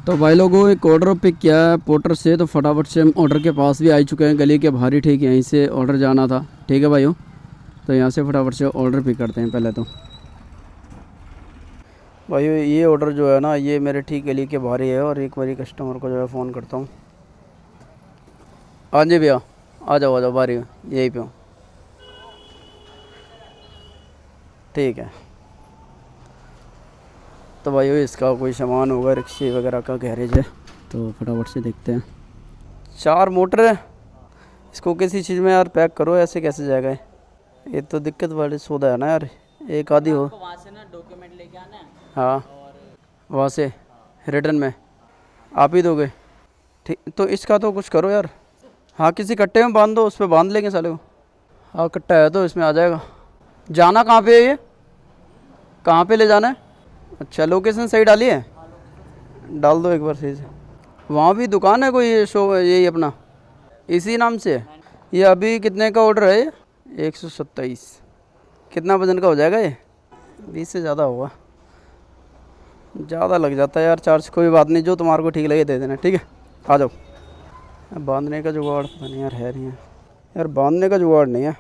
तो भाई लोगों एक ऑर्डर पिक किया है पोर्टर से, तो फटाफट से हम ऑर्डर के पास भी आ चुके हैं, गली के बाहर ही। ठीक है, यहीं से ऑर्डर जाना था। ठीक है भाइयों, तो यहाँ से फटाफट से ऑर्डर पिक करते हैं पहले तो। भाइयों ये ऑर्डर जो है ना, ये मेरे ठीक गली के बाहर ही है, और एक बारी कस्टमर को जो है फ़ोन करता हूँ। हाँ जी भैया, आ जाओ बाहर ही, यहीं पे हूँ। ठीक है, तो भाइयों इसका कोई सामान होगा, रिक्शे वगैरह का गैरेज है, तो फटाफट से देखते हैं। 4 मोटर है, इसको किसी चीज़ में यार पैक करो, ऐसे कैसे जाएगा ये तो दिक्कत वाली सौदा है ना यार। एक आधी हो वहाँ से ना डॉक्यूमेंट लेके आना है। हाँ, और वहाँ से रिटर्न में आप ही दोगे? ठीक, तो इसका तो कुछ करो यार। हाँ, किसी कट्टे में बांध दो, उस पर बांध लेंगे साले को। हाँ कट्टा है तो इसमें आ जाएगा। जाना कहाँ पे है ये, कहाँ पे ले जाना है? अच्छा, लोकेशन सही डाली है? डाल दो एक बार सही से। वहाँ भी दुकान है कोई, ये शो यही अपना इसी नाम से है? ये अभी कितने का ऑर्डर है ये? 127। कितना वजन का हो जाएगा ये? 20 से ज़्यादा होगा, ज़्यादा लग जाता है यार चार्ज। कोई बात नहीं, जो तुम्हारे को ठीक लगे दे देना। ठीक है, आ जाओ। बांधने का जुगाड़ पता नहीं यार है नहीं है यार, बांधने का जुगाड़ नहीं है।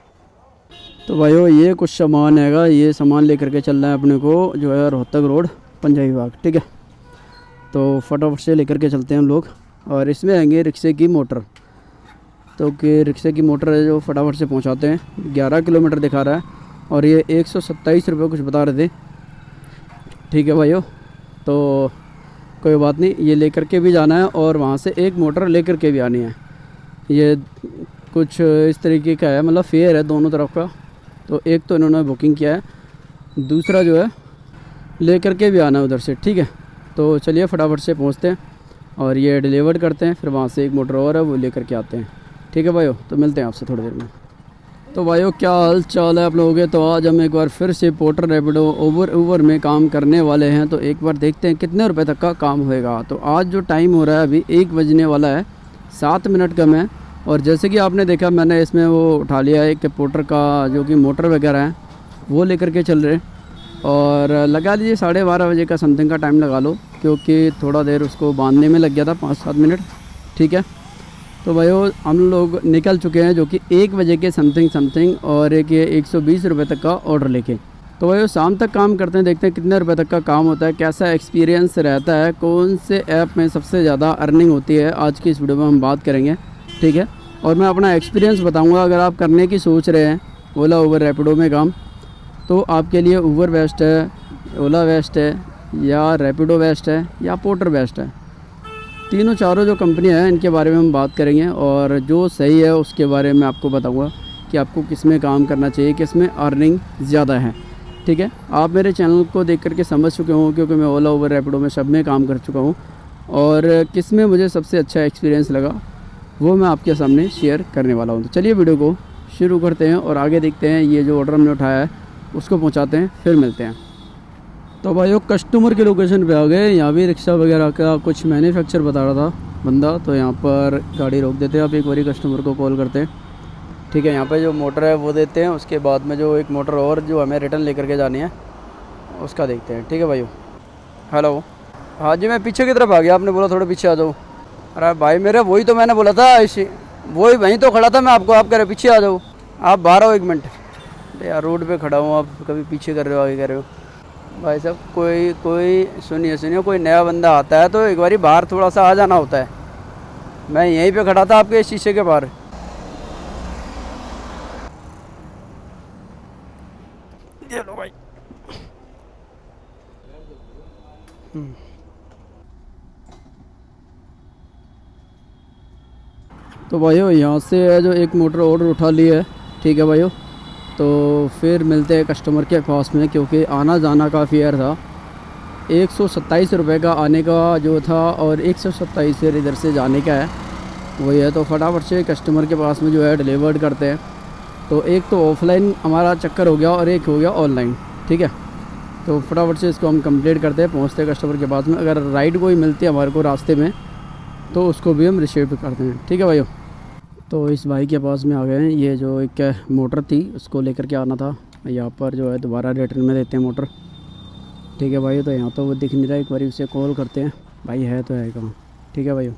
तो भाइयों ये कुछ सामान हैगा, ये सामान लेकर के चल रहा है अपने को जो है रोहतक रोड पंजाबी बाग। ठीक है, तो फटाफट से लेकर के चलते हैं हम लोग। और इसमें आएंगे रिक्शे की मोटर, तो कि रिक्शे की मोटर है जो फटाफट से पहुंचाते हैं। 11 किलोमीटर दिखा रहा है, और ये 127 रुपये कुछ बता रहे थे। ठीक है भाइयों, तो कोई बात नहीं, ये लेकर के भी जाना है, और वहाँ से एक मोटर लेकर के भी आनी है। ये कुछ इस तरीके का है, मतलब फेयर है दोनों तरफ का। तो एक तो इन्होंने बुकिंग किया है, दूसरा जो है लेकर के भी आना है उधर से। ठीक है, तो चलिए फटाफट से पहुंचते हैं और ये डिलीवर करते हैं, फिर वहाँ से एक मोटर और है वो लेकर के आते हैं। ठीक है भाइयों, तो मिलते हैं आपसे थोड़ी देर में। तो भाइयों क्या हाल चाल है आप लोगों के? तो आज हम एक बार फिर से पोर्टर रैपिडो ऊबर में काम करने वाले हैं, तो एक बार देखते हैं कितने रुपए तक का काम होएगा। तो आज जो टाइम हो रहा है अभी 1 बजने वाला है, 7 मिनट कम है। और जैसे कि आपने देखा, मैंने इसमें वो उठा लिया है कि पोर्टर का जो कि मोटर वगैरह है वो लेकर के चल रहे हैं। और लगा लीजिए 12:30 बजे का समथिंग का टाइम लगा लो, क्योंकि थोड़ा देर उसको बांधने में लग गया था, 5-7 मिनट। ठीक है, तो भाइयों हम लोग निकल चुके हैं जो कि 1 बजे के समथिंग, और एक ये 120 रुपये तक का ऑर्डर लेके। तो भाइयों शाम तक काम करते हैं, देखते हैं कितने रुपए तक का काम होता है, कैसा एक्सपीरियंस रहता है, कौन से ऐप में सबसे ज़्यादा अर्निंग होती है। आज की इस वीडियो में हम बात करेंगे। ठीक है, और मैं अपना एक्सपीरियंस बताऊँगा। अगर आप करने की सोच रहे हैं ओला उबर रैपिडो में काम, तो आपके लिए उबर बेस्ट है, ओला बेस्ट है, या रैपिडो बेस्ट है, या पोर्टर बेस्ट है। तीनों चारों जो कंपनियां हैं इनके बारे में हम बात करेंगे, और जो सही है उसके बारे में आपको बताऊंगा कि आपको किस में काम करना चाहिए, किस में अर्निंग ज़्यादा है। ठीक है, आप मेरे चैनल को देख करके समझ चुके हों, क्योंकि मैं ओला उबर रैपिडो में सब में काम कर चुका हूँ, और किस में मुझे सबसे अच्छा एक्सपीरियंस लगा वो मैं आपके सामने शेयर करने वाला हूँ। तो चलिए वीडियो को शुरू करते हैं और आगे देखते हैं। ये जो ऑर्डर हमने उठाया है उसको पहुँचाते हैं, फिर मिलते हैं। तो भाइयों कस्टमर के लोकेशन पे आ गए। यहाँ भी रिक्शा वगैरह का कुछ मैन्युफैक्चर बता रहा था बंदा, तो यहाँ पर गाड़ी रोक देते हैं। आप एक बारी कस्टमर को कॉल करते हैं। ठीक है, यहाँ पे जो मोटर है वो देते हैं, उसके बाद में जो एक मोटर और जो हमें रिटर्न लेकर के जानी है उसका देखते हैं। ठीक है भाइयों, हेलो। हाँ जी, मैं पीछे की तरफ आ गया, आपने बोला थोड़ा पीछे आ जाओ। अरे भाई मेरे वही तो मैंने बोला था, इसी वही वहीं तो खड़ा था मैं आपको, आप कह रहे पीछे आ जाओ। आप बाहर आओ 1 मिनट। यार रोड पे खड़ा हूँ, आप कभी पीछे कर रहे हो आगे कर रहे हो। भाई साहब कोई सुनिए, कोई नया बंदा आता है तो एक बारी बाहर थोड़ा सा आ जाना होता है। मैं यहीं पे खड़ा था आपके शीशे के बाहर। ये लो भाई। तो भाइयों यहाँ से जो एक मोटर ऑर्डर उठा ली है। ठीक है भाइयों, तो फिर मिलते हैं कस्टमर के पास में, क्योंकि आना जाना का फेयर था। 127 रुपये का आने का जो था, और 127 फिर इधर से जाने का है, वही है। तो फटाफट से कस्टमर के पास में जो है डिलीवर्ड करते हैं। तो एक तो ऑफलाइन हमारा चक्कर हो गया और एक हो गया ऑनलाइन। ठीक है, तो फटाफट से इसको हम कंप्लीट करते हैं, पहुँचते हैं कस्टमर के पास में। अगर राइड कोई मिलती है हमारे को रास्ते में तो उसको भी हम रिसीव करते हैं। ठीक है भाइयों, तो इस भाई के पास में आ गए हैं। ये जो एक मोटर थी उसको लेकर के आना था, यहाँ पर जो है दोबारा रिटर्न में देते हैं मोटर। ठीक है भाई, तो यहाँ तो वो दिख नहीं रहा, एक बार उसे कॉल करते हैं। भाई है तो है कहाँ। ठीक है भाई।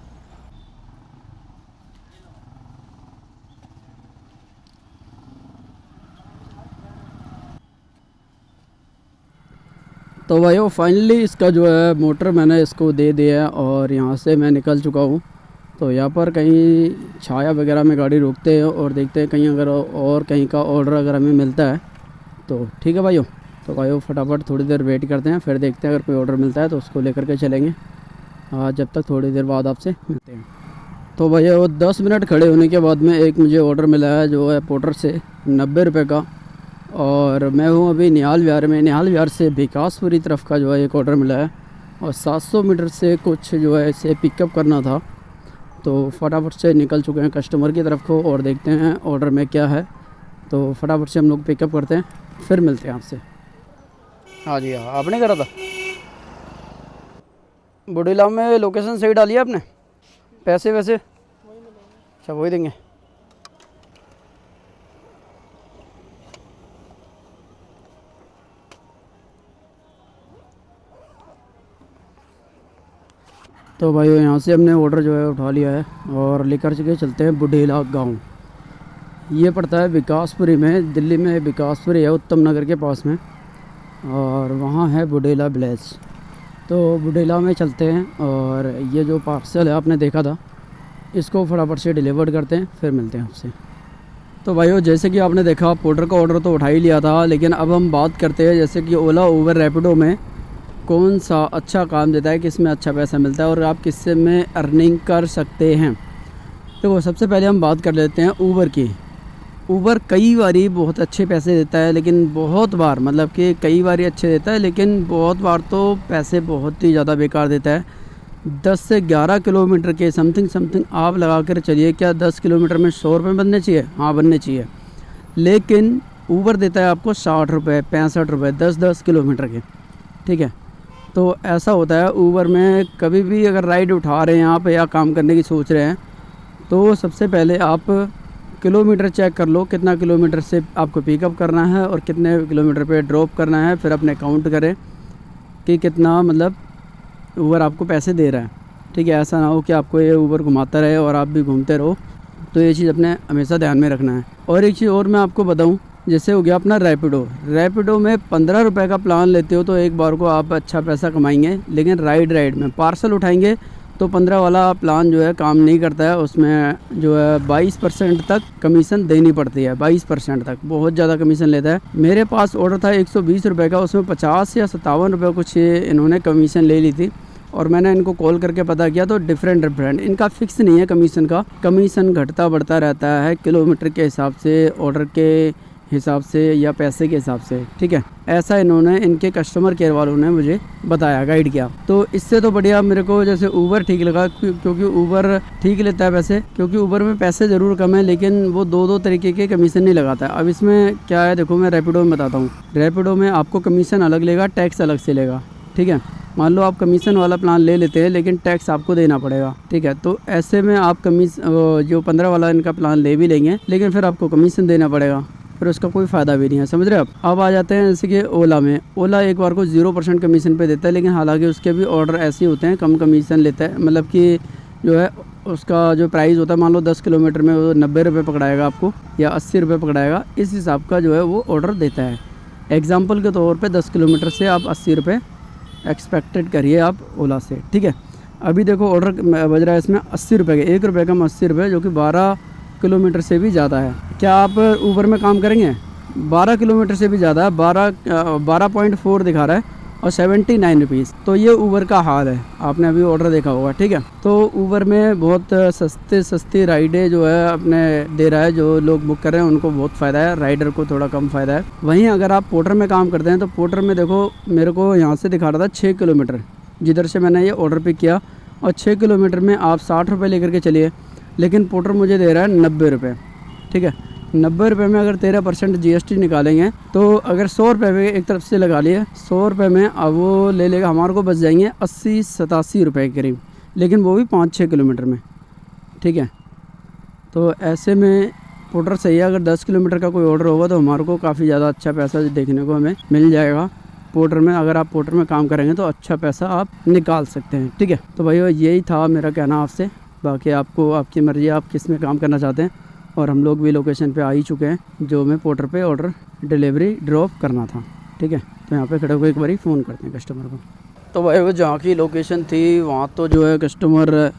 तो भाई फाइनली इसका जो है मोटर मैंने इसको दे दिया है और यहाँ से मैं निकल चुका हूँ। तो यहाँ पर कहीं छाया वगैरह में गाड़ी रोकते हैं और देखते हैं कहीं अगर और कहीं का ऑर्डर अगर हमें मिलता है तो ठीक है भाइयों। तो भाइयों फटाफट थोड़ी देर वेट करते हैं, फिर देखते हैं अगर कोई ऑर्डर मिलता है तो उसको लेकर के चलेंगे। जब तक थोड़ी देर बाद आपसे मिलते हैं। तो भैया वो 10 मिनट खड़े होने के बाद में एक मुझे ऑर्डर मिला है जो है पोर्टर से 90 रुपये का। और मैं हूँ अभी निहाल विहार में। निहाल विहार से विकासपुरी तरफ का जो है एक ऑर्डर मिला है और 700 मीटर से कुछ जो है इसे पिकअप करना था। तो फटाफट से निकल चुके हैं कस्टमर की तरफ को और देखते हैं ऑर्डर में क्या है। तो फटाफट से हम लोग पिकअप करते हैं, फिर मिलते हैं आपसे। हाँ जी हाँ, आपने करा था बुढ़ीला में। लोकेशन सही डाली है आपने? पैसे वैसे अच्छा वही देंगे। तो भाई यहाँ से हमने ऑर्डर जो है उठा लिया है और लेकर के चलते हैं बुढ़ीला गांव। ये पड़ता है विकासपुरी में, दिल्ली में विकासपुरी है उत्तम नगर के पास में, और वहाँ है बुढ़ीला विलेज। तो बुढ़ीला में चलते हैं और ये जो पार्सल है आपने देखा था इसको फटाफट से डिलीवर करते हैं, फिर मिलते हैं आपसे। तो भाइयों जैसे कि आपने देखा पोर्टर का ऑर्डर तो उठा ही लिया था, लेकिन अब हम बात करते हैं जैसे कि ओला उबर रैपिडो में कौन सा अच्छा काम देता है, किस में अच्छा पैसा मिलता है और आप किस में अर्निंग कर सकते हैं। तो सबसे पहले हम बात कर लेते हैं ऊबर की। ऊबर कई बारी बहुत अच्छे पैसे देता है, लेकिन बहुत बार मतलब कि कई बारी अच्छे देता है, लेकिन बहुत बार तो पैसे बहुत ही ज़्यादा बेकार देता है। 10 से 11 किलोमीटर के समथिंग आप लगा कर चलिए, क्या 10 किलोमीटर में 100 रुपये बनने चाहिए? हाँ बनने चाहिए, लेकिन ऊबर देता है आपको 60 रुपये 65 रुपये 10-10 किलोमीटर के। ठीक है, तो ऐसा होता है ऊबर में। कभी भी अगर राइड उठा रहे हैं आप या काम करने की सोच रहे हैं तो सबसे पहले आप किलोमीटर चेक कर लो, कितना किलोमीटर से आपको पिकअप करना है और कितने किलोमीटर पे ड्रॉप करना है। फिर अपने काउंट करें कि कितना मतलब ऊबर आपको पैसे दे रहा है। ठीक है, ऐसा ना हो कि आपको ये ऊबर घुमाता रहे और आप भी घूमते रहो। तो ये चीज़ अपने हमेशा ध्यान में रखना है। और एक चीज़ और मैं आपको बताऊं, जैसे हो गया अपना रैपिडो में 15 रुपये का प्लान लेते हो तो एक बार को आप अच्छा पैसा कमाएंगे, लेकिन राइड में पार्सल उठाएंगे तो 15 वाला प्लान जो है काम नहीं करता है। उसमें जो है 22% तक कमीशन देनी पड़ती है, 22% तक, बहुत ज़्यादा कमीशन लेता है। मेरे पास ऑर्डर था 120 रुपये का, उसमें 50 या 57 रुपये कुछ इन्होंने कमीशन ले ली थी। और मैंने इनको कॉल करके पता किया तो डिफरेंट इनका फिक्स नहीं है कमीशन का। कमीशन घटता बढ़ता रहता है किलोमीटर के हिसाब से, ऑर्डर के हिसाब से या पैसे के हिसाब से। ठीक है, ऐसा इन्होंने इनके कस्टमर केयर वालों ने मुझे बताया, गाइड किया। तो इससे तो बढ़िया मेरे को जैसे ऊबर ठीक लगा, क्योंकि ऊबर ठीक लेता है पैसे, क्योंकि ऊबर में पैसे ज़रूर कम है लेकिन वो दो तरीके के कमीशन नहीं लगाता है। अब इसमें क्या है देखो, मैं रैपिडो में बताता हूँ। रैपिडो में आपको कमीशन अलग लेगा, टैक्स अलग से लेगा। ठीक है, मान लो आप कमीशन वाला प्लान ले लेते हैं लेकिन टैक्स आपको देना पड़ेगा। ठीक है, तो ऐसे में आप जो 15 वाला इनका प्लान ले भी लेंगे लेकिन फिर आपको कमीशन देना पड़ेगा, फिर उसका कोई फ़ायदा भी नहीं है। समझ रहे हैं आप? अब आ जाते हैं जैसे कि ओला में। ओला एक बार को 0% कमीशन पे देता है, लेकिन हालांकि उसके भी ऑर्डर ऐसे होते हैं कम कमीशन लेता है। मतलब कि जो है उसका जो प्राइस होता है, मान लो 10 किलोमीटर में वो 90 रुपये पकड़ाएगा आपको या 80 रुपये पकड़ाएगा, इस हिसाब का जो है वो ऑर्डर देता है। एग्जाम्पल के तौर पर 10 किलोमीटर से आप 80 रुपये एक्सपेक्टेड करिए आप ओला से। ठीक है, अभी देखो ऑर्डर बज रहा है इसमें 80 रुपये के, 1 रुपये कम 80 रुपये, जो कि 12 किलोमीटर से भी ज़्यादा है। क्या आप ऊबर में काम करेंगे? 12 किलोमीटर से भी ज़्यादा है, 12.4 दिखा रहा है और 79 रुपीज़। तो ये ऊबर का हाल है, आपने अभी ऑर्डर देखा होगा। ठीक है, तो ऊबर में बहुत सस्ती राइडें जो है अपने दे रहा है। जो लोग बुक कर रहे हैं उनको बहुत फ़ायदा है, राइडर को थोड़ा कम फ़ायदा है। वहीं अगर आप पोर्टर में काम करते हैं तो पोर्टर में देखो मेरे को यहाँ से दिखा रहा था 6 किलोमीटर, जिधर से मैंने ये ऑर्डर पिक किया, और 6 किलोमीटर में आप 60 रुपये लेकर के चलिए, लेकिन पोर्टर मुझे दे रहा है 90 रुपये। ठीक है, 90 रुपये में अगर 13% GST निकालेंगे तो अगर 100 रुपये में एक तरफ से लगा लिए, 100 रुपये में अब वो ले लेगा, हमारे को बच जाएंगे 80-87 रुपये के करीब, लेकिन वो भी 5-6 किलोमीटर में। ठीक है, तो ऐसे में पोर्टर सही है। अगर 10 किलोमीटर का कोई ऑर्डर होगा तो हमारे को काफ़ी ज़्यादा अच्छा पैसा देखने को हमें मिल जाएगा। पोर्टर में, अगर आप पोर्टर में काम करेंगे तो अच्छा पैसा आप निकाल सकते हैं। ठीक है, तो भाई यही था मेरा कहना आपसे। बाकी आपको आपकी मर्ज़ी, आप किस में काम करना चाहते हैं। और हम लोग भी लोकेशन पे आ ही चुके हैं जो हमें पोर्टर पे ऑर्डर डिलीवरी ड्रॉप करना था। ठीक है, तो यहाँ पे खड़े होकर एक बार फ़ोन करते हैं कस्टमर को। तो भाई वो जहाँ की लोकेशन थी वहाँ तो जो है कस्टमर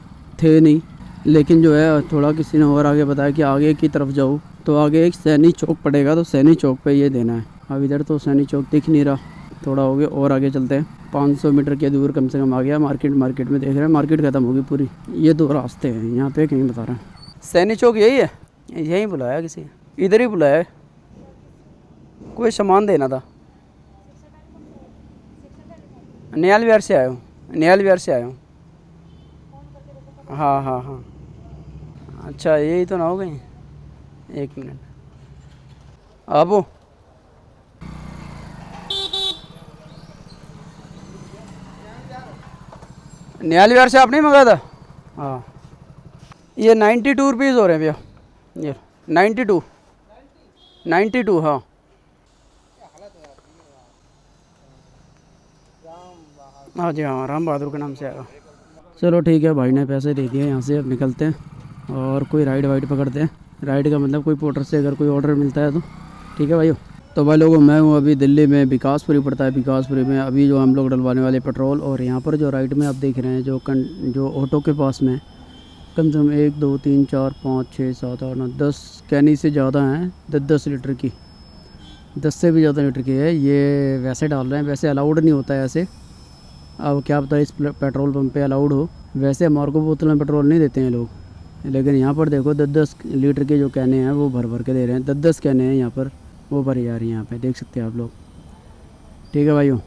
थे नहीं, लेकिन जो है थोड़ा किसी ने और आगे बताया कि आगे की तरफ जाओ तो आगे एक सैनी चौक पड़ेगा, तो सैनी चौक पे ये देना है। अब इधर तो सैनी चौक दिख नहीं रहा, थोड़ा हो गया और आगे चलते हैं। 500 मीटर के दूर कम से कम आ गया। मार्केट में देख रहे हैं, मार्केट ख़त्म होगी पूरी। ये 2 रास्ते हैं यहाँ पे, कहीं बता रहे हैं। सैनी चौक यही है, यहीं बुलाया किसी, इधर ही बुलाया है। कोई सामान देना था। नयाल विहार से आया हूँ, नयाल विहार से आया हूँ। हाँ हाँ हाँ, अच्छा यही तो ना हो गई। 1 मिनट आप हो? नयाल विहार से आप नहीं मंगाया था? हाँ, ये 92 रुपीज़ हो रहे हैं भैया। ये 92 हाँ। हाँ जी हाँ, राम बहादुर के नाम से आएगा। चलो ठीक है, भाई ने पैसे दे दिए। यहाँ से अब निकलते हैं और कोई राइड वाइड पकड़ते हैं। राइड का मतलब कोई पोर्टर से अगर कोई ऑर्डर मिलता है तो ठीक है भाइयों। तो भाई लोगों, मैं हूँ अभी दिल्ली में, विकासपुरी पड़ता है। विकासपुरी में अभी जो हम लोग डलवाने वाले पेट्रोल, और यहाँ पर जो राइड में आप देख रहे हैं जो ऑटो के पास में कम से कम 1 2 3 4 5 6 7 8 9 10 कैनी से ज़्यादा हैं। 10 लीटर की, 10 से भी ज़्यादा लीटर की है। ये वैसे डाल रहे हैं, वैसे अलाउड नहीं होता है ऐसे। अब क्या पता इस पेट्रोल पंप पे अलाउड हो। वैसे हमारे को बोतल में पेट्रोल नहीं देते हैं लोग, लेकिन यहाँ पर देखो 10 लीटर के जो कैने हैं वो भर भर के दे रहे हैं। 10 कैने हैं यहाँ पर, वो भरी जा रही हैं। यहाँ पे देख सकते हैं आप लोग। ठीक है भाइयों,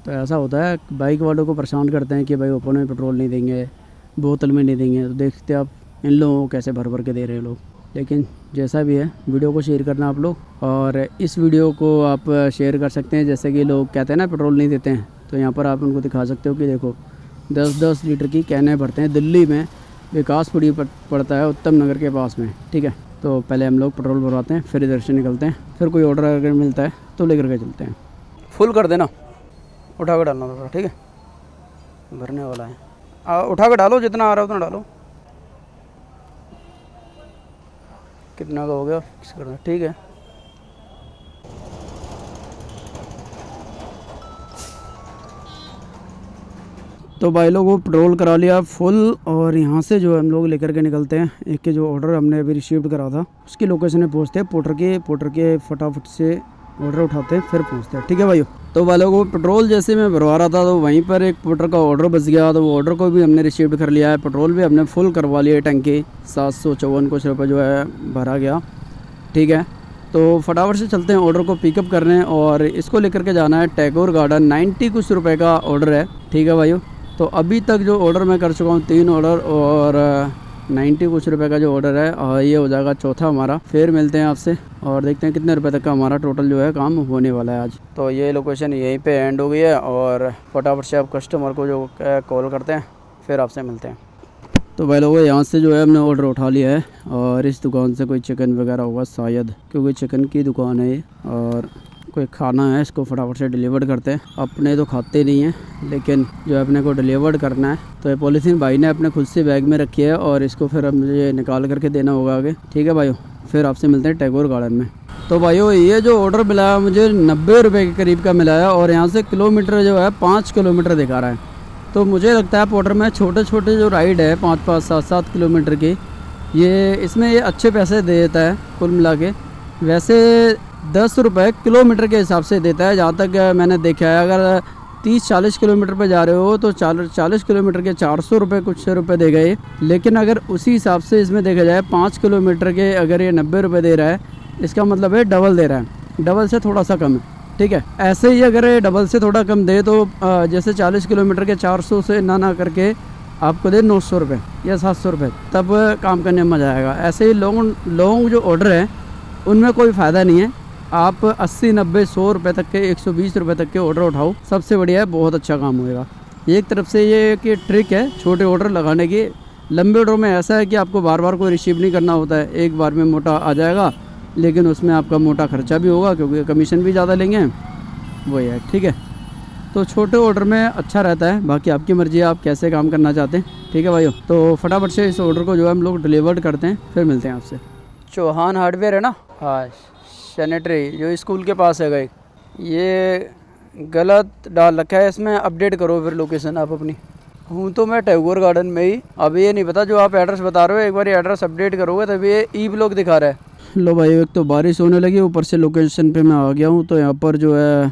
तो ऐसा होता है, बाइक वालों को परेशान करते हैं कि भाई ओपन में पेट्रोल नहीं देंगे, बोतल में नहीं देंगे। तो देखते आप इन लोगों को कैसे भर भर के दे रहे हैं लोग। लेकिन जैसा भी है, वीडियो को शेयर करना आप लोग, और इस वीडियो को आप शेयर कर सकते हैं। जैसे कि लोग कहते हैं ना पेट्रोल नहीं देते हैं, तो यहाँ पर आप उनको दिखा सकते हो कि देखो 10 लीटर की कैने भरते हैं। दिल्ली में विकासपुरी पड़ता है, उत्तम नगर के पास में। ठीक है, तो पहले हम लोग पेट्रोल भरवाते हैं, फिर इधर से निकलते हैं। फिर कोई ऑर्डर अगर मिलता है तो लेकर के चलते हैं। फुल कर देना, उठा कर डालना थोड़ा। ठीक है, भरने वाला है। उठा कर डालो, जितना आ रहा है उतना डालो। कितना का हो गया फिक्स करना। ठीक है, तो भाई लोग वो पेट्रोल करा लिया फुल, और यहाँ से जो हम लोग लेकर के निकलते हैं। एक के जो ऑर्डर हमने अभी रिसीव करा था उसकी लोकेशन में पहुँचते हैं। पोर्टर के फटाफट से ऑर्डर उठाते हैं, फिर पहुँचते हैं। ठीक है भाइयों, तो भाई लोग वो पेट्रोल जैसे मैं भरवा रहा था तो वहीं पर एक पोर्टर का ऑर्डर बच गया। तो वो ऑर्डर को भी हमने रिसीव कर लिया है। पेट्रोल भी हमने फुल करवा लिया, टंकी 754 कुछ रुपये जो है भरा गया। ठीक है, तो फटाफट से चलते हैं ऑर्डर को पिकअप करने, और इसको लेकर के जाना है टैगोर गार्डन। 90 कुछ रुपये का ऑर्डर है। ठीक है भाइयों, तो अभी तक जो ऑर्डर मैं कर चुका हूँ 3 ऑर्डर, और 90 कुछ रुपए का जो ऑर्डर है, और ये हो जाएगा चौथा हमारा। फिर मिलते हैं आपसे और देखते हैं कितने रुपए तक का हमारा टोटल जो है काम होने वाला है आज। तो ये लोकेशन यहीं पे एंड हो गई है, और फटाफट से आप कस्टमर को जो कॉल करते हैं, फिर आपसे मिलते हैं। तो भाई लोगों, यहाँ से जो है हमने ऑर्डर उठा लिया है, और इस दुकान से कोई चिकन वगैरह होगा शायद, क्योंकि चिकन की दुकान है ये, और कोई खाना है। इसको फटाफट से डिलीवर करते हैं। अपने तो खाते नहीं हैं, लेकिन जो अपने को डिलीवर करना है, तो ये पॉलीथीन भाई ने अपने खुद से बैग में रखी है, और इसको फिर अब मुझे निकाल करके देना होगा आगे। ठीक है भाइयों, फिर आपसे मिलते हैं टैगोर गार्डन में। तो भाइयों, ये जो ऑर्डर मिला है मुझे 90 रुपये के करीब का मिला है, और यहाँ से किलोमीटर जो है 5 किलोमीटर दिखा रहा है। तो मुझे लगता है पोर्टर में छोटे छोटे जो राइड है 5-5, 7-7 किलोमीटर की, ये इसमें ये अच्छे पैसे दे देता है कुल मिला के। वैसे 10 रुपये किलोमीटर के हिसाब से देता है, जहाँ तक मैंने देखा है। अगर 30-40 किलोमीटर पे जा रहे हो तो 40 किलोमीटर के 400 रुपये कुछ रुपये दे गए। लेकिन अगर उसी हिसाब से इसमें देखा जाए 5 किलोमीटर के अगर ये 90 रुपये दे रहा है, इसका मतलब है डबल दे रहा है, डबल से थोड़ा सा कम है। ठीक है, ऐसे ही अगर ये डबल से थोड़ा कम दे तो जैसे 40 किलोमीटर के 400 से ना करके आपको दे 900 रुपये या 700 रुपये, तब काम करने में मज़ा आएगा। ऐसे ही लॉन्ग जो ऑर्डर है उनमें कोई फ़ायदा नहीं है। आप 80, 90, 100 रुपये तक के, 120 रुपये तक के ऑर्डर उठाओ, सबसे बढ़िया है, बहुत अच्छा काम होएगा। एक तरफ से ये कि ट्रिक है छोटे ऑर्डर लगाने की। लंबे ऑर्डर में ऐसा है कि आपको बार बार कोई रिसीव नहीं करना होता है, एक बार में मोटा आ जाएगा, लेकिन उसमें आपका मोटा खर्चा भी होगा क्योंकि कमीशन भी ज़्यादा लेंगे, वही है। ठीक है। तो छोटे ऑर्डर में अच्छा रहता है, बाकी आपकी मर्ज़ी है आप कैसे काम करना चाहते हैं। ठीक है भाइयों, तो फटाफट से इस ऑर्डर को जो है हम लोग डिलीवर्ड करते हैं, फिर मिलते हैं आपसे। चौहान हार्डवेयर है ना, हाँ सैनिटरी जो स्कूल के पास है, ये गलत डाल रखा है, इसमें अपडेट करो फिर लोकेशन आप अपनी। हूँ तो मैं टैगोर गार्डन में ही, अब ये नहीं पता जो आप एड्रेस बता रहे हो, एक बार एड्रेस अपडेट करोगे तभी ये ई ब्लॉक दिखा रहा है। लो भाई, एक तो बारिश होने लगी, ऊपर से लोकेशन पे मैं आ गया हूँ, तो यहाँ पर जो है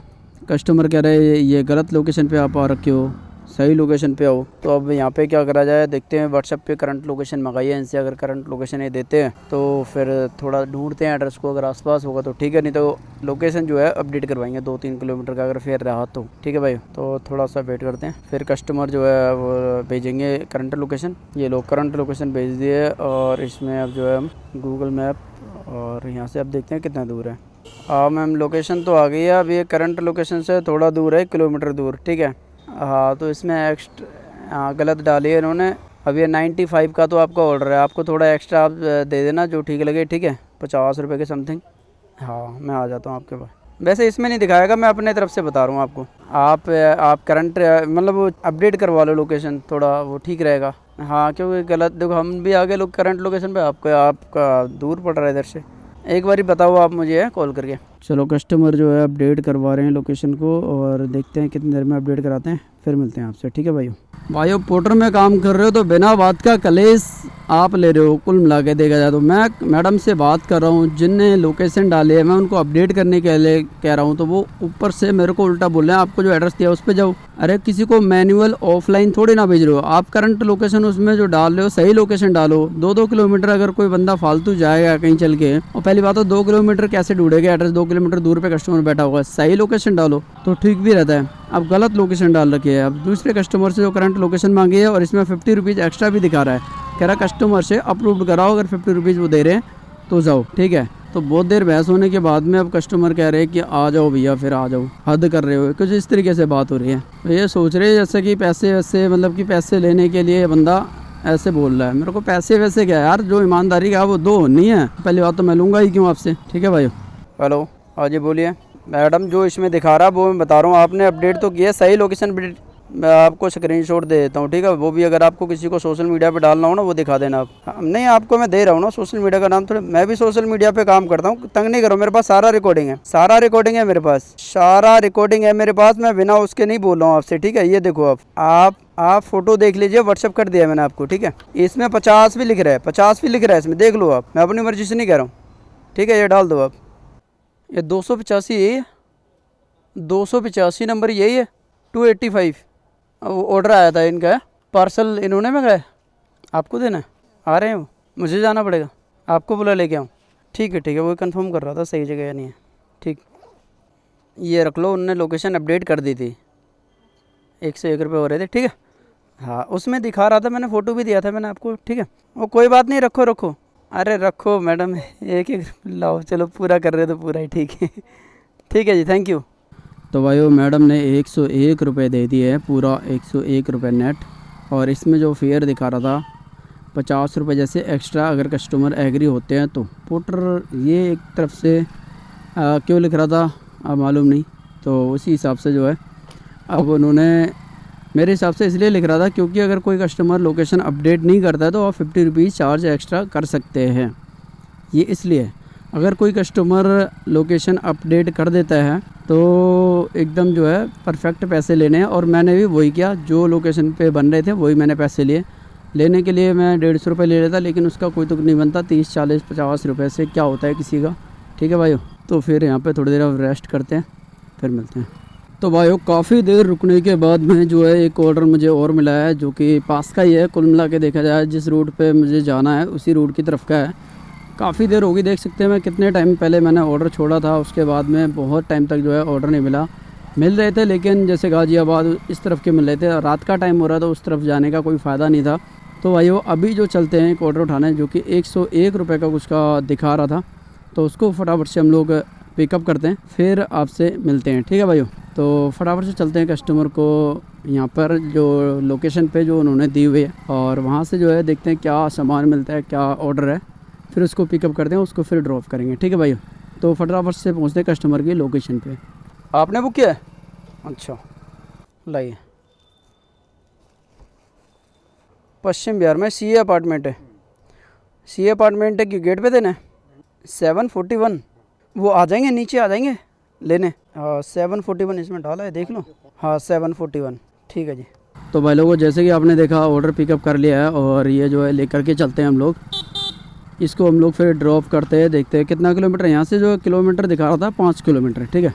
कस्टमर कह रहे हैं ये गलत लोकेशन पे आप आ रखे हो, सही लोकेशन पे आओ। तो अब यहाँ पे क्या करा जाए, देखते हैं व्हाट्सएप पे करंट लोकेशन मंगाइए इनसे, अगर करंट लोकेशन ये देते हैं तो फिर थोड़ा ढूंढते हैं एड्रेस को, अगर आसपास होगा तो ठीक है, नहीं तो लोकेशन जो है अपडेट करवाएंगे 2-3 किलोमीटर का, अगर फिर रहा तो ठीक है भाई। तो थोड़ा सा वेट करते हैं, फिर कस्टमर जो है वो भेजेंगे करंट लोकेशन। ये लोग करंट लोकेशन भेज दिए, और इसमें अब जो है हम गूगल मैप, और यहाँ से अब देखते हैं कितना दूर है। हाँ मैम, लोकेशन तो आ गई है, अब ये करंट लोकेशन से थोड़ा दूर है, 1 किलोमीटर दूर, ठीक है। हाँ तो इसमें एक्स्ट्रा गलत डाली है इन्होंने। अब ये 95 का तो आपका ऑर्डर है, आपको थोड़ा एक्स्ट्रा आप दे देना जो ठीक लगे, ठीक है, 50 रुपये के समथिंग। हाँ मैं आ जाता हूँ आपके पास। वैसे इसमें नहीं दिखाएगा, मैं अपने तरफ से बता रहा हूँ आपको। आप करंट मतलब वो अपडेट करवा लो लोकेशन, थोड़ा वो ठीक रहेगा। हाँ क्योंकि गलत देखो, हम भी आ गए लोग करंट लोकेशन पे, आपका दूर पड़ रहा है इधर से। एक बार ही बताओ आप मुझे कॉल करके। चलो कस्टमर जो है अपडेट करवा रहे हैं लोकेशन को, और देखते हैं कितनी देर में अपडेट कराते हैं, फिर मिलते हैं आपसे, ठीक है भाइयों। पोर्टर में काम कर रहे हो तो बिना बात का कलेश आप ले रहे हो, कुल मिला के देखा जाए तो। मैं मैडम से बात कर रहा हूँ, जिनने लोकेशन डाले है मैं उनको अपडेट करने के लिए कह रहा हूँ, तो वो ऊपर से मेरे को उल्टा बोल रहे हैं आपको जो एड्रेस दिया उस पर जाओ। अरे किसी को मैनुअल ऑफलाइन थोड़ी ना भेज रहे हो आप, करंट लोकेशन उसमें जो डाल रहे हो सही लोकेशन डालो। 2-2 किलोमीटर अगर कोई बंदा फालतू जाएगा कहीं चल के, और पहली बात तो 2 किलोमीटर कैसे ढूंढेगा एड्रेस, 2 किलोमीटर दूर पे कस्टमर बैठा होगा, सही लोकेशन डालो तो ठीक भी रहता है। अब गलत लोकेशन डाल रखी है, अब दूसरे कस्टमर से जो करंट लोकेशन मांगी है, और इसमें 50 रुपीज़ एक्स्ट्रा भी दिखा रहा है, कह रहा कस्टमर से अप्रूव्ड कराओ, अगर 50 रुपीज़ वो दे रहे हैं तो जाओ, ठीक है। तो बहुत देर बहस होने के बाद में अब कस्टमर कह रहे हैं कि आ जाओ भैया, फिर आ जाओ, हद कर रहे हो, कुछ इस तरीके से बात हो रही है। तो ये सोच रहे हैं जैसे कि पैसे वैसे, मतलब कि पैसे लेने के लिए बंदा ऐसे बोल रहा है। मेरे को पैसे वैसे क्या यार, जो ईमानदारी का वो दो होनी है, पहली बात तो मैं लूँगा ही क्यों आपसे, ठीक है भाई। हेलो हाँ जी बोलिए मैडम, जो इसमें दिखा रहा है वो मैं बता रहा हूँ, आपने अपडेट तो किया, सही लोकेशन मैं आपको स्क्रीनशॉट दे देता हूँ, ठीक है। वो भी अगर आपको किसी को सोशल मीडिया पे डालना हो ना, वो दिखा देना आप। नहीं आपको मैं दे रहा हूँ ना सोशल मीडिया का नाम, थोड़ा मैं भी सोशल मीडिया पे काम करता हूँ, तंग नहीं करो, मेरे पास सारा रिकॉर्डिंग है, सारा रिकॉर्डिंग है मेरे पास, सारा रिकॉर्डिंग है मेरे पास, मैं बिना उसके नहीं बोल रहा हूँ आपसे, ठीक है। ये देखो आप फोटो देख लीजिए, व्हाट्सअप कर दिया मैंने आपको, ठीक है। इसमें 50 भी लिख रहा है, 50 भी लिख रहा है इसमें, देख लो आप, मैं अपनी मर्जी से नहीं कह रहा हूँ, ठीक है। ये डाल दो आप, ये 285 यही है, 285 नंबर यही है, 285 ऑर्डर आया था इनका, पार्सल इन्होंने मंगाया, आपको देना है, आ रहे हैं वो, मुझे जाना पड़ेगा, आपको बोला लेके आऊँ, ठीक है वो कंफर्म कर रहा था सही जगह या नहीं है, ठीक। ये रख लो, उनने लोकेशन अपडेट कर दी थी, 101 रुपये हो रहे थे, ठीक है। हाँ उसमें दिखा रहा था, मैंने फ़ोटो भी दिया था मैंने आपको, ठीक है। वो कोई बात नहीं, रखो, अरे रखो मैडम, एक लाओ, चलो पूरा कर रहे तो पूरा ही ठीक है, ठीक है जी, थैंक यू। तो भाइयों मैडम ने 101 रुपये दे दिए है, पूरा 101 रुपये नेट, और इसमें जो फेयर दिखा रहा था 50 रुपये जैसे एक्स्ट्रा अगर कस्टमर एग्री होते हैं तो। पोर्टर ये एक तरफ से क्यों लिख रहा था अब मालूम नहीं, तो उसी हिसाब से जो है अब उन्होंने मेरे हिसाब से इसलिए लिख रहा था क्योंकि अगर कोई कस्टमर लोकेशन अपडेट नहीं करता है तो आप 50 रुपीज़ चार्ज एक्स्ट्रा कर सकते हैं, ये इसलिए। अगर कोई कस्टमर लोकेशन अपडेट कर देता है तो एकदम जो है परफेक्ट पैसे लेने हैं, और मैंने भी वही किया, जो लोकेशन पे बन रहे थे वही मैंने पैसे लिए। लेने के लिए मैं 150 रुपये ले लेता, लेकिन उसका कोई तुक नहीं बनता, 30, 40, 50 रुपये से क्या होता है किसी का, ठीक है भाइयों। तो फिर यहाँ पे थोड़ी देर अब रेस्ट करते हैं, फिर मिलते हैं। तो भाइयों काफ़ी देर रुकने के बाद में जो है एक ऑर्डर मुझे और मिला है, जो कि पास का ही है, कुल मिला के देखा जाए जिस रूट पे मुझे जाना है उसी रूट की तरफ का है। काफ़ी देर होगी, देख सकते हैं मैं कितने टाइम पहले मैंने ऑर्डर छोड़ा था, उसके बाद में बहुत टाइम तक जो है ऑर्डर नहीं मिला। मिल रहे थे लेकिन जैसे गाज़ियाबाद इस तरफ के मिल रहे थे, रात का टाइम हो रहा था, उस तरफ जाने का कोई फ़ायदा नहीं था। तो भाइयों अभी जो चलते हैं एक ऑर्डर उठाने, जो कि 101 रुपये का कुछ का दिखा रहा था, तो उसको फटाफट से हम लोग पिकअप करते हैं, फिर आपसे मिलते हैं, ठीक है भाइयों। तो फटाफट से चलते हैं कस्टमर को यहाँ पर जो लोकेशन पे जो उन्होंने दी हुई है, और वहाँ से जो है देखते हैं क्या सामान मिलता है, क्या ऑर्डर है, फिर उसको पिकअप करते हैं, उसको फिर ड्रॉप करेंगे, ठीक है भाइयों। तो फटाफट से पहुँचते हैं कस्टमर की लोकेशन पे। आपने बुक किया है? अच्छा लाइए, पश्चिम बिहार में सी अपार्टमेंट है। सी अपार्टमेंट है कि गेट पे देना है 741। वो आ जाएंगे, नीचे आ जाएंगे लेने। हाँ 741 इसमें डाला है, देख लो। हाँ 741, ठीक है जी। तो भाई लोगों, जैसे कि आपने देखा ऑर्डर पिकअप कर लिया है और ये जो है लेकर के चलते हैं हम लोग। इसको हम लोग फिर ड्रॉप करते हैं, देखते हैं कितना किलोमीटर यहाँ से। जो किलोमीटर दिखा रहा था 5 किलोमीटर, ठीक है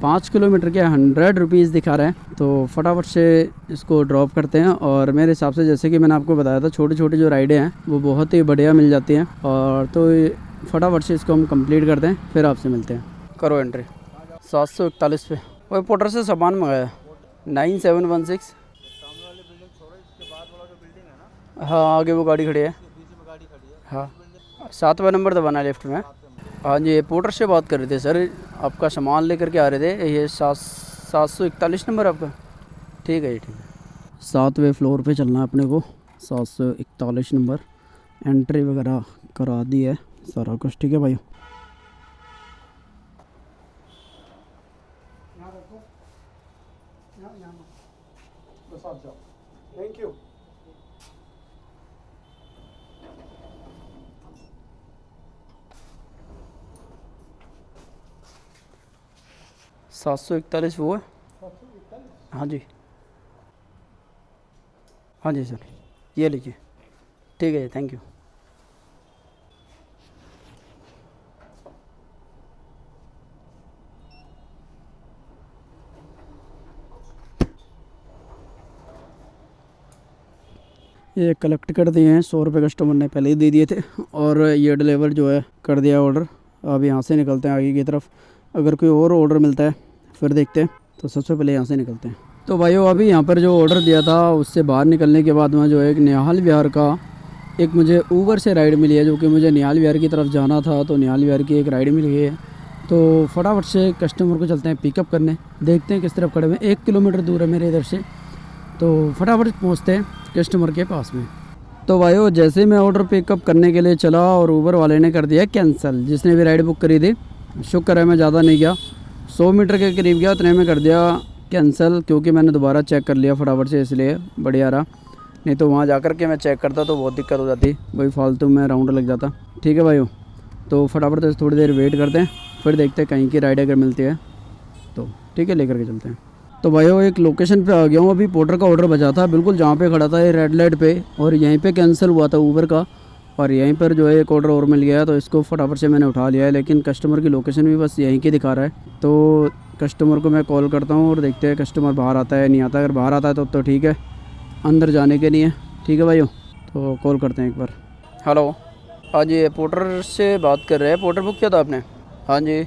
5 किलोमीटर के 100 रुपीज़ दिखा रहे हैं। तो फटाफट से इसको ड्रॉप करते हैं। और मेरे हिसाब से जैसे कि मैंने आपको बताया था, छोटी छोटी जो राइडें हैं वो बहुत ही बढ़िया मिल जाती हैं। और तो फटाफट से इसको हम कंप्लीट करते हैं, फिर आपसे मिलते हैं। करो एंट्री 741 पे। वही पोर्टर से सामान मंगाया 9716। हाँ आगे वो गाड़ी खड़ी है। हाँ 7वां नंबर दबाना लेफ्ट में। हाँ जी, ये पोर्टर से बात कर रहे थे सर, आपका सामान लेकर के आ रहे थे। ये 741 नंबर आपका, ठीक है जी ठीक है। 7वें फ्लोर पे चलना है अपने को, 741 नंबर। एंट्री वगैरह करा दी है सारा कुछ, ठीक है भाई। Thank you. 741 वो है। हाँ जी, हाँ जी सर, ये लीजिए, ठीक है जी, थैंक यू। ये कलेक्ट कर दिए हैं, 100 रुपये कस्टमर ने पहले ही दे दिए थे। और ये डिलीवर जो है कर दिया ऑर्डर। अब यहाँ से निकलते हैं आगे की तरफ। अगर कोई और ऑर्डर मिलता है फिर देखते हैं, तो सबसे पहले यहाँ से निकलते हैं। तो भाइयों, अभी यहाँ पर जो ऑर्डर दिया था उससे बाहर निकलने के बाद में जो है एक निहाल विहार का एक मुझे ऊबर से राइड मिली है, जो कि मुझे निहाल विहार की तरफ जाना था। तो निहाल विहार की एक राइड मिल गई है। तो फटाफट से कस्टमर को चलते हैं पिकअप करने, देखते हैं किस तरफ खड़े हुए हैं। 1 किलोमीटर दूर है मेरे इधर से, तो फटाफट पहुँचते हैं कस्टमर के पास में। तो भाइयों, जैसे मैं ऑर्डर पिकअप करने के लिए चला और ऊबर वाले ने कर दिया कैंसिल। जिसने भी राइड बुक करी थी, शुक्र है मैं ज़्यादा नहीं गया, 100 मीटर के करीब गया, उतने में कर दिया कैंसिल। क्योंकि मैंने दोबारा चेक कर लिया फटाफट से, इसलिए बढ़िया रहा। नहीं तो वहाँ जा कर के मैं चेक करता तो बहुत दिक्कत हो जाती, वही फालतू में राउंड लग जाता। ठीक है भाइयों, तो फटाफट से थोड़ी देर वेट करते हैं, फिर देखते हैं कहीं की राइड अगर मिलती है तो ठीक है, लेकर के चलते हैं। तो भाइयों, एक लोकेशन पे आ गया हूँ। अभी पोर्टर का ऑर्डर बचा था, बिल्कुल जहाँ पे खड़ा था ये रेड लाइट पे, और यहीं पे कैंसिल हुआ था ऊबर का। और यहीं पर जो है एक ऑर्डर और मिल गया, तो इसको फटाफट से मैंने उठा लिया है। लेकिन कस्टमर की लोकेशन भी बस यहीं की दिखा रहा है। तो कस्टमर को मैं कॉल करता हूँ और देखते हैं कस्टमर बाहर आता है नहीं आता। अगर बाहर आता है तो ठीक है, अंदर जाने के लिए। ठीक है भाइयों, तो कॉल करते हैं एक बार। हेलो, हाँ जी, पोर्टर से बात कर रहे हैं। पोर्टर बुक किया था आपने? हाँ जी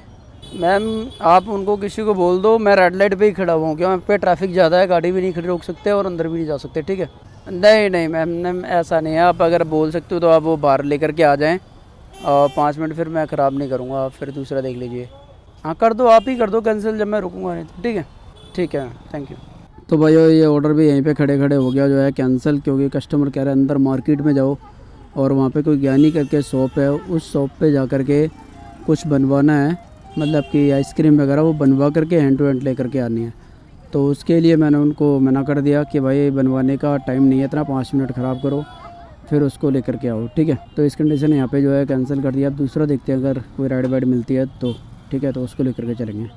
मैम, आप उनको किसी को बोल दो मैं रेड लाइट पे ही खड़ा हुआ हूँ, क्यों पे ट्रैफिक ज़्यादा है, गाड़ी भी नहीं खड़ी रोक सकते और अंदर भी नहीं जा सकते। ठीक है? नहीं नहीं मैम ऐसा नहीं है। आप अगर बोल सकते हो तो आप वो बाहर लेकर के आ जाएं, और 5 मिनट फिर मैं ख़राब नहीं करूँगा, फिर दूसरा देख लीजिए। हाँ कर दो, आप ही कर दो कैंसिल, जब मैं रुकूँगा नहीं तो। ठीक है, ठीक है, थैंक यू। तो भाई ये ऑर्डर भी यहीं पे खड़े खड़े हो गया जो है कैंसिल, क्योंकि कस्टमर कह रहे हैं अंदर मार्केट में जाओ और वहाँ पे कोई ज्ञानी करके शॉप है, उस शॉप पे जा कर के कुछ बनवाना है, मतलब कि आइसक्रीम वगैरह वो बनवा करके हैंड टू हैंड लेकर के आनी है। तो उसके लिए मैंने उनको मना कर दिया कि भाई बनवाने का टाइम नहीं है इतना, 5 मिनट ख़राब करो फिर उसको लेकर के आओ। ठीक है? तो इस कंडीशन यहाँ पे जो है कैंसिल कर दिया। अब दूसरा देखते हैं, अगर कोई राइड वाइड मिलती है तो ठीक है, तो उसको लेकर के चलेंगे।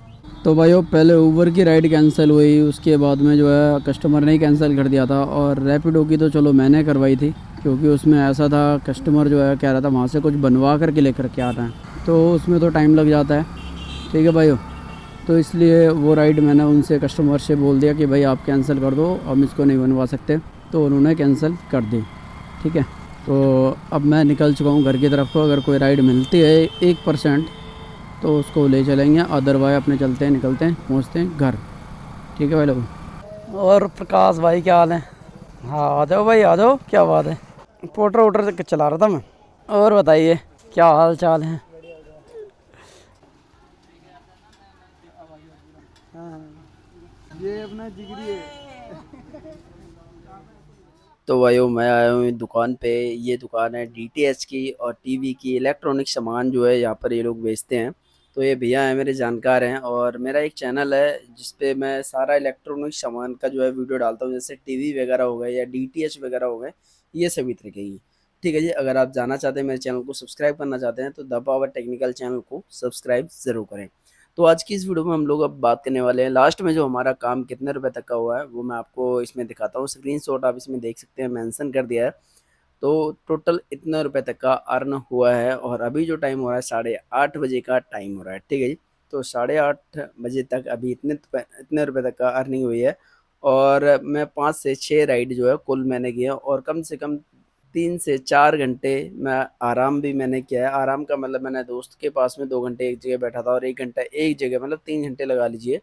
तो भाई वो पहले ऊबर की राइड कैंसिल हुई, उसके बाद में जो है कस्टमर ने ही कैंसिल कर दिया था। और रैपिडो की तो चलो मैंने करवाई थी, क्योंकि उसमें ऐसा था कस्टमर जो है कह रहा था वहाँ से कुछ बनवा करके लेकर के आना है, तो उसमें तो टाइम लग जाता है। ठीक है भाइयों, तो इसलिए वो राइड मैंने उनसे कस्टमर से बोल दिया कि भाई आप कैंसिल कर दो, हम इसको नहीं बनवा सकते, तो उन्होंने कैंसिल कर दी। ठीक है? तो अब मैं निकल चुका हूँ घर की तरफ को। अगर कोई राइड मिलती है 1% तो उसको ले चलेंगे, अदरवाइज अपने चलते हैं, निकलते हैं, पहुँचते हैं घर। ठीक है भाई लोग। और प्रकाश भाई क्या हाल है? हाँ आ जाओ भाई, आ जाओ, क्या बात है। पोर्टर वोटर से चला रहा था मैं। और बताइए क्या हाल चाल है? ये अपना जिगरी है। तो भाइयों, मैं आया हूँ दुकान पे। ये दुकान है डीटीएच की और टीवी की, इलेक्ट्रॉनिक सामान जो है यहाँ पर ये लोग बेचते हैं। तो ये भैया हैं मेरे जानकार हैं, और मेरा एक चैनल है जिस पे मैं सारा इलेक्ट्रॉनिक सामान का जो है वीडियो डालता हूँ, जैसे टीवी वगैरह हो गए या डीटीएच वगैरह हो गए, ये सभी तरीके की। ठीक है जी, अगर आप जानना चाहते हैं मेरे चैनल को सब्सक्राइब करना चाहते हैं तो द पावर टेक्निकल चैनल को सब्सक्राइब ज़रूर करें। तो आज की इस वीडियो में हम लोग अब बात करने वाले हैं लास्ट में जो हमारा काम कितने रुपए तक का हुआ है, वो मैं आपको इसमें दिखाता हूँ। स्क्रीनशॉट आप इसमें देख सकते हैं, मेंशन कर दिया है। तो टोटल इतने रुपए तक का अर्न हुआ है, और अभी जो टाइम हो रहा है 8:30 बजे का टाइम हो रहा है। ठीक है जी, तो 8:30 बजे तक अभी इतने रुपए तक का अर्निंग हुई है। और मैं 5 से 6 राइड जो है कुल मैंने किया, और कम से कम 3 से 4 घंटे मैं आराम भी मैंने किया है। आराम का मतलब मैंने दोस्त के पास में 2 घंटे एक जगह बैठा था, और 1 घंटा एक जगह, मतलब 3 घंटे लगा लीजिए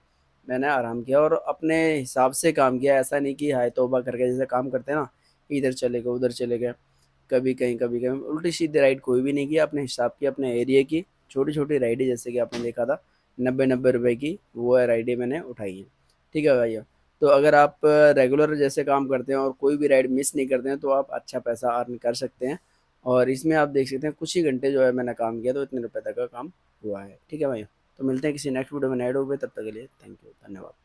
मैंने आराम किया, और अपने हिसाब से काम किया। ऐसा नहीं कि हाय तौबा करके जैसे काम करते हैं ना, इधर चले गए उधर चले गए, कभी कहीं उल्टी सीधी राइड कोई भी नहीं किया। अपने हिसाब की, अपने एरिया की छोटी छोटी राइडें, जैसे कि आपने देखा था 90-90 रुपए की, वो है राइडें मैंने उठाई हैं। ठीक है भैया, तो अगर आप रेगुलर जैसे काम करते हैं और कोई भी राइड मिस नहीं करते हैं, तो आप अच्छा पैसा अर्न कर सकते हैं। और इसमें आप देख सकते हैं कुछ ही घंटे जो है मैंने काम किया, तो इतने रुपए तक का काम हुआ है। ठीक है भैया, तो मिलते हैं किसी नेक्स्ट वीडियो में नए वीडियो में, तब तक के लिए थैंक यू, धन्यवाद।